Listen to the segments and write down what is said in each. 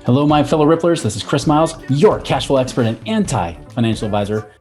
Hello, my fellow Ripplers. This is Chris Miles, your cash flow expert and anti-financial advisor.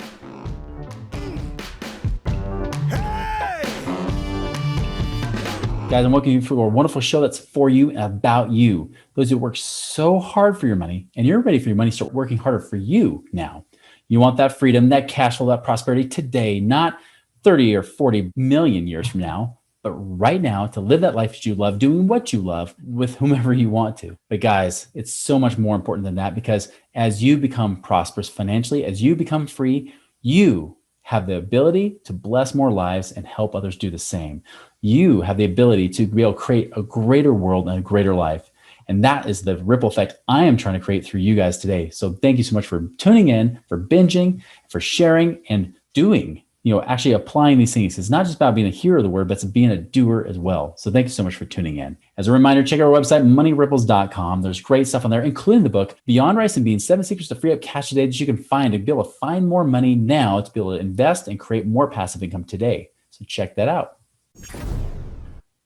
Guys, I'm looking for a wonderful show that's for you and about you. Those who work so hard for your money and you're ready for your money to start working harder for you now. You want that freedom, that cash flow, that prosperity today, not 30 or 40 million years from now, but right now to live that life that you love, doing what you love with whomever you want to. But guys, it's so much more important than that, because as you become prosperous financially, as you become free, you have the ability to bless more lives and help others do the same. You have the ability to be able to create a greater world and a greater life. And that is the ripple effect I am trying to create through you guys today. So thank you so much for tuning in, for binging, for sharing and doing, actually applying these things. It's not just about being a hearer of the word, but it's being a doer as well. So thank you so much for tuning in. As a reminder, check out our website, moneyripples.com. There's great stuff on there, including the book, Beyond Rice and Beans, 7 Secrets to Free Up Cash Today, that you can find to be able to find more money now to be able to invest and create more passive income today. So check that out.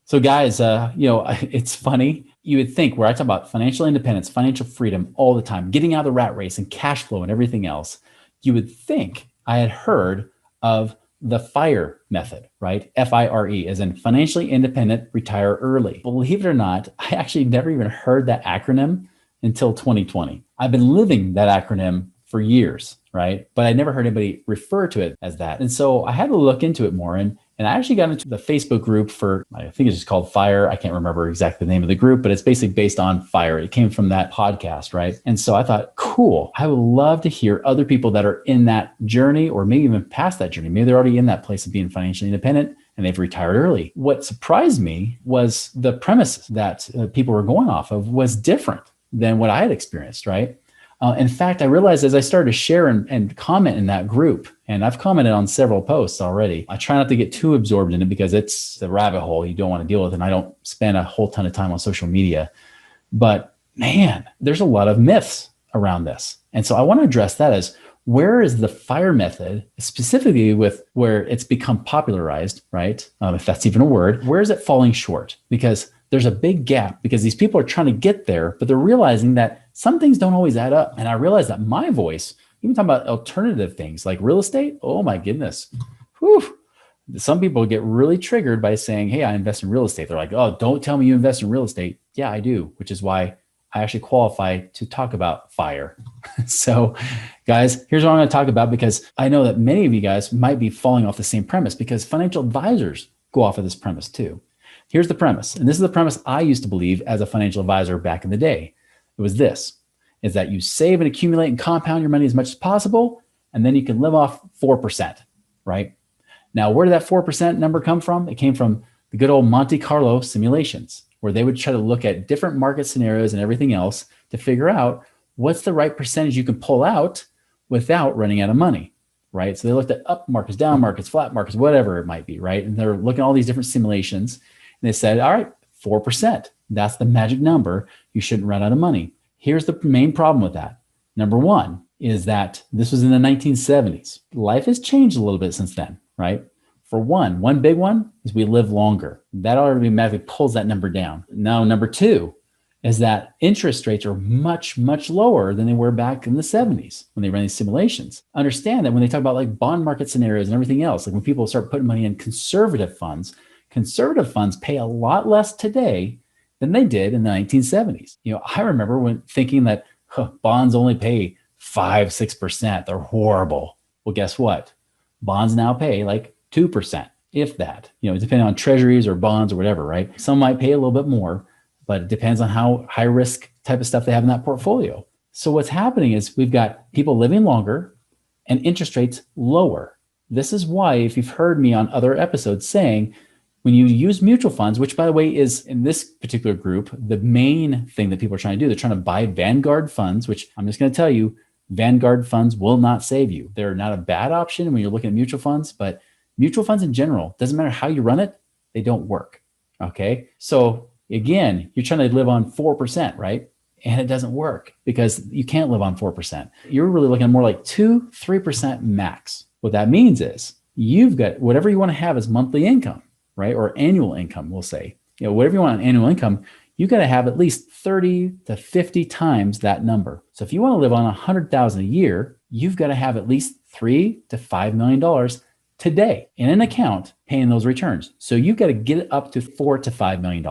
So guys, it's funny. You would think, where I talk about financial independence, financial freedom all the time, getting out of the rat race and cash flow and everything else, you would think I had heard of the FIRE method, right? FIRE, as in financially independent, retire early. Believe it or not, I actually never even heard that acronym until 2020. I've been living that acronym for years, right? But I never heard anybody refer to it as that. And so I had to look into it more. And I actually got into the Facebook group for, I think it's just called FIRE. I can't remember exactly the name of the group, but it's basically based on FIRE. It came from that podcast, right? And so I thought, cool, I would love to hear other people that are in that journey, or maybe even past that journey. Maybe they're already in that place of being financially independent and they've retired early. What surprised me was the premise that people were going off of was different than what I had experienced, right? In fact, I realized as I started to share and comment in that group, and I've commented on several posts already, I try not to get too absorbed in it because it's the rabbit hole you don't want to deal with. And I don't spend a whole ton of time on social media. But man, there's a lot of myths around this. And so I want to address that as, where is the FIRE method, specifically with where it's become popularized, right? If that's even a word, where is it falling short? Because there's a big gap, because these people are trying to get there, but they're realizing that some things don't always add up. And I realized that my voice, even talking about alternative things like real estate, oh my goodness. Whew. Some people get really triggered by saying, hey, I invest in real estate. They're like, oh, don't tell me you invest in real estate. Yeah, I do, which is why I actually qualify to talk about FIRE. So guys, here's what I'm going to talk about, because I know that many of you guys might be falling off the same premise, because financial advisors go off of this premise too. Here's the premise. And this is the premise I used to believe as a financial advisor back in the day. It was this, is that you save and accumulate and compound your money as much as possible, and then you can live off 4%, right? Now, where did that 4% number come from? It came from the good old Monte Carlo simulations, where they would try to look at different market scenarios and everything else to figure out what's the right percentage you can pull out without running out of money, right? So they looked at up markets, down markets, flat markets, whatever it might be, right? And they're looking at all these different simulations. And they said, all right, 4%. That's the magic number. You shouldn't run out of money. Here's the main problem with that. Number one is that this was in the 1970s. Life has changed a little bit since then, right? For one big one is we live longer. That automatically pulls that number down. Now, number two is that interest rates are much, much lower than they were back in the 70s when they ran these simulations. Understand that when they talk about like bond market scenarios and everything else, like when people start putting money in conservative funds pay a lot less today than they did in the 1970s. I remember when thinking that bonds only pay 5-6%. They're horrible. Well, guess what? Bonds now pay like 2%, if that, depending on treasuries or bonds or whatever, right? Some might pay a little bit more, but it depends on how high risk type of stuff they have in that portfolio. So what's happening is we've got people living longer and interest rates lower. This is why, if you've heard me on other episodes saying, when you use mutual funds, which by the way is in this particular group, the main thing that people are trying to do, they're trying to buy Vanguard funds, which I'm just going to tell you, Vanguard funds will not save you. They're not a bad option when you're looking at mutual funds, but mutual funds in general, doesn't matter how you run it, they don't work. Okay. So again, you're trying to live on 4%, right? And it doesn't work, because you can't live on 4%. You're really looking at more like 2-3% max. What that means is you've got whatever you want to have as monthly income, right? Or annual income, we'll say, whatever you want on annual income, you got to have at least 30 to 50 times that number. So if you want to live on 100,000 a year, you've got to have at least $3 to $5 million today in an account paying those returns. So you've got to get it up to $4 to $5 million.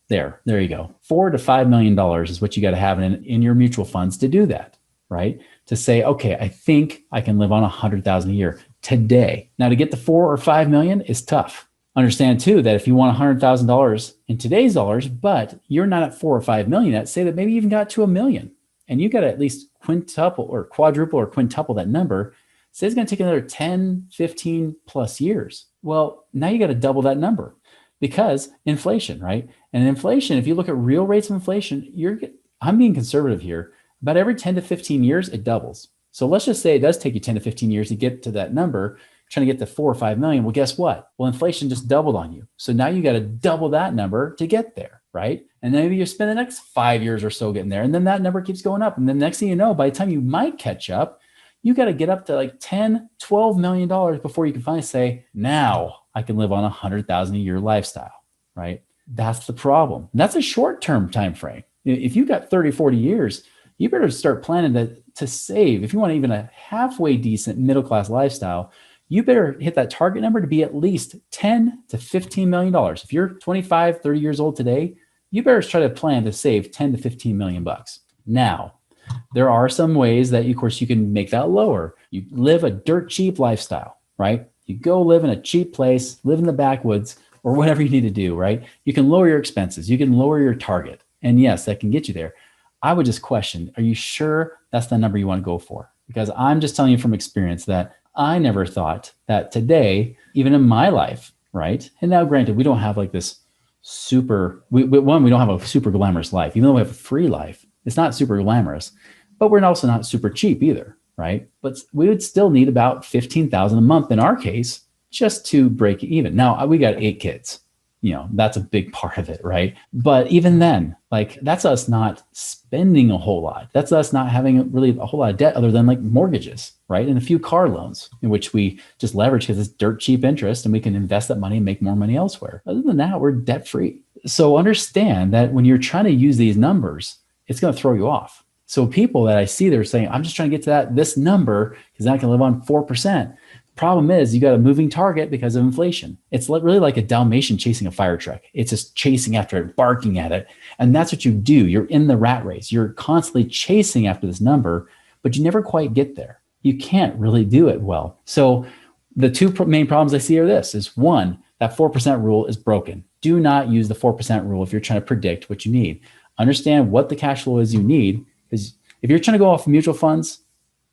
There you go. $4 to $5 million is what you got to have in your mutual funds to do that, right? To say, okay, I think I can live on 100,000 a year today. Now to get to 4 or 5 million is tough. Understand too that if you want $100,000 in today's dollars, but you're not at 4 or 5 million yet, say that maybe you even got to $1 million and you got to at least quintuple or quadruple or quintuple that number. Say it's going to take another 10, 15 plus years. Well, now you got to double that number because inflation, right? And inflation, if you look at real rates of inflation, I'm being conservative here. About every 10 to 15 years, it doubles. So let's just say it does take you 10 to 15 years to get to that number, trying to get to 4 or 5 million. Well, guess what? Well, inflation just doubled on you. So now you got to double that number to get there, right? And then maybe you spend the next 5 years or so getting there. And then that number keeps going up. And then next thing you know, by the time you might catch up, you got to get up to like 10, $12 million before you can finally say, now I can live on 100,000 a year lifestyle, right? That's the problem. And that's a short-term time frame. If you've got 30, 40 years, you better start planning to save. If you want even a halfway decent middle-class lifestyle, you better hit that target number to be at least 10 to $15 million. If you're 25, 30 years old today, you better try to plan to save 10 to 15 million bucks. Now, there are some ways that, of course, you can make that lower. You live a dirt cheap lifestyle, right? You go live in a cheap place, live in the backwoods, or whatever you need to do, right? You can lower your expenses. You can lower your target. And yes, that can get you there. I would just question, are you sure that's the number you want to go for? Because I'm just telling you from experience that I never thought that today, even in my life, right? And now granted, we don't have like this we don't have a super glamorous life, even though we have a free life. It's not super glamorous, but we're also not super cheap either, right? But we would still need about $15,000 a month in our case, just to break even. Now we got 8 kids. That's a big part of it, right? But even then, like that's us not spending a whole lot. That's us not having really a whole lot of debt other than like mortgages, right? And a few car loans in which we just leverage because it's dirt cheap interest and we can invest that money and make more money elsewhere. Other than that, we're debt free. So understand that when you're trying to use these numbers, it's going to throw you off. So people that I see, they're saying, I'm just trying to get to this number because I can live on 4%. Problem is you got a moving target because of inflation. It's really like a Dalmatian chasing a fire truck. It's just chasing after it, barking at it. And that's what you do. You're in the rat race. You're constantly chasing after this number, but you never quite get there. You can't really do it well. So the two main problems I see are this is one, that 4% rule is broken. Do not use the 4% rule if you're trying to predict what you need. Understand what the cash flow is you need, because if you're trying to go off mutual funds,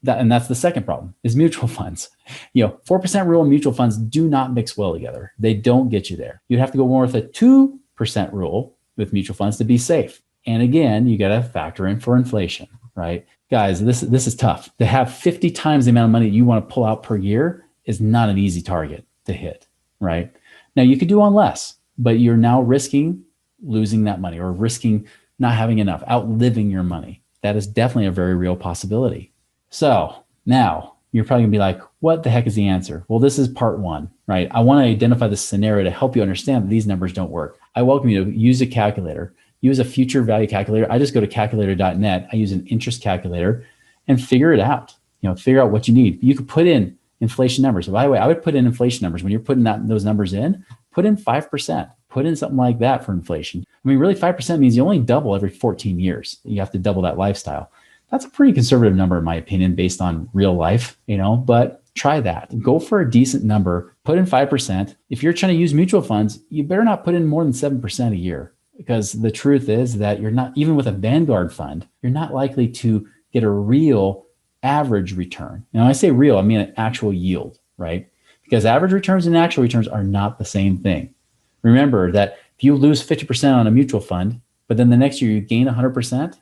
and that's the second problem is mutual funds. 4% rule and mutual funds do not mix well together. They don't get you there. You'd have to go more with a 2% rule with mutual funds to be safe. And again, you got to factor in for inflation, right? Guys, this is tough. To have 50 times the amount of money you want to pull out per year is not an easy target to hit, right? Now you could do on less, but you're now risking losing that money or risking not having enough, outliving your money. That is definitely a very real possibility. So now you're probably gonna be like, what the heck is the answer? Well, this is part 1, right? I want to identify the scenario to help you understand that these numbers don't work. I welcome you to use a calculator, use a future value calculator. I just go to calculator.net. I use an interest calculator and figure it out, figure out what you need. You could put in inflation numbers. By the way, I would put in inflation numbers. When you're putting those numbers in, put in 5%, put in something like that for inflation. I mean, really 5% means you only double every 14 years. You have to double that lifestyle. That's a pretty conservative number, in my opinion, based on real life, but try that. Go for a decent number, put in 5%. If you're trying to use mutual funds, you better not put in more than 7% a year, because the truth is that you're not, even with a Vanguard fund, you're not likely to get a real average return. And when I say real, I mean an actual yield, right? Because average returns and actual returns are not the same thing. Remember that if you lose 50% on a mutual fund, but then the next year you gain 100%,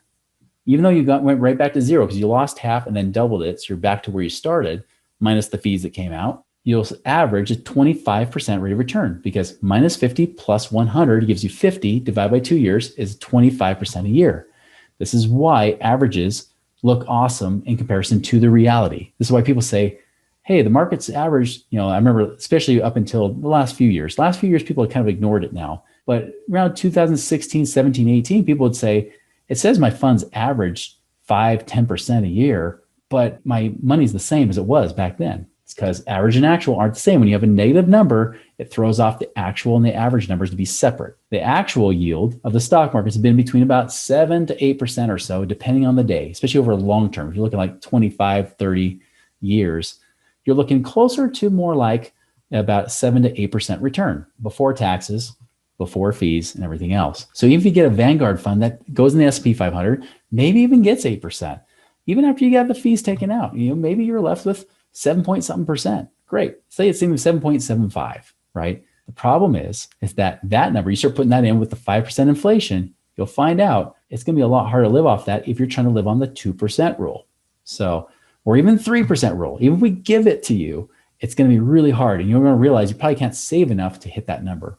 even though you went right back to zero because you lost half and then doubled it, so you're back to where you started, minus the fees that came out, you'll average a 25% rate of return, because minus 50 plus 100 gives you 50, divided by 2 years is 25% a year. This is why averages look awesome in comparison to the reality. This is why people say, hey, the market's average, I remember especially up until the last few years. Last few years, people have kind of ignored it now. But around 2016, 17, 18, people would say, it says my funds average 5, 10% a year, but my money's the same as it was back then. It's because average and actual aren't the same. When you have a negative number, it throws off the actual and the average numbers to be separate. The actual yield of the stock markets has been between about 7 to 8% or so, depending on the day, especially over long term. If you're looking like 25, 30 years, you're looking closer to more like about 7 to 8% return before taxes, before fees and everything else. So even if you get a Vanguard fund that goes in the S&P 500, maybe even gets 8%, even after you got the fees taken out, maybe you're left with 7 point something percent. Great. Say it's even 7.75, right? The problem is that number, you start putting that in with the 5% inflation, you'll find out it's going to be a lot harder to live off that if you're trying to live on the 2% rule. So, or even 3% rule. Even if we give it to you, it's going to be really hard. And you're going to realize you probably can't save enough to hit that number.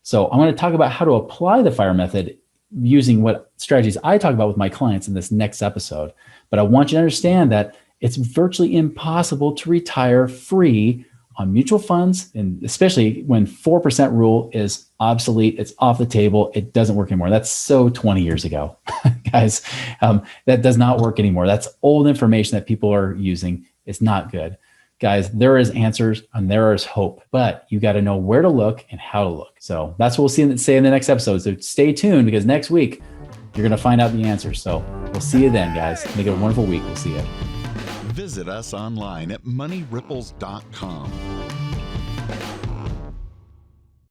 So I'm going to talk about how to apply the FIRE method using what strategies I talk about with my clients in this next episode. But I want you to understand that it's virtually impossible to retire free on mutual funds, and especially when 4% rule is obsolete, it's off the table, it doesn't work anymore. That's so 20 years ago, guys. That does not work anymore. That's old information that people are using. It's not good. Guys, there is answers and there is hope, but you got to know where to look and how to look. So that's what we'll say in the next episode. So stay tuned, because next week you're going to find out the answers. So we'll see you then, guys. Make it a wonderful week. We'll see you. Visit us online at moneyripples.com.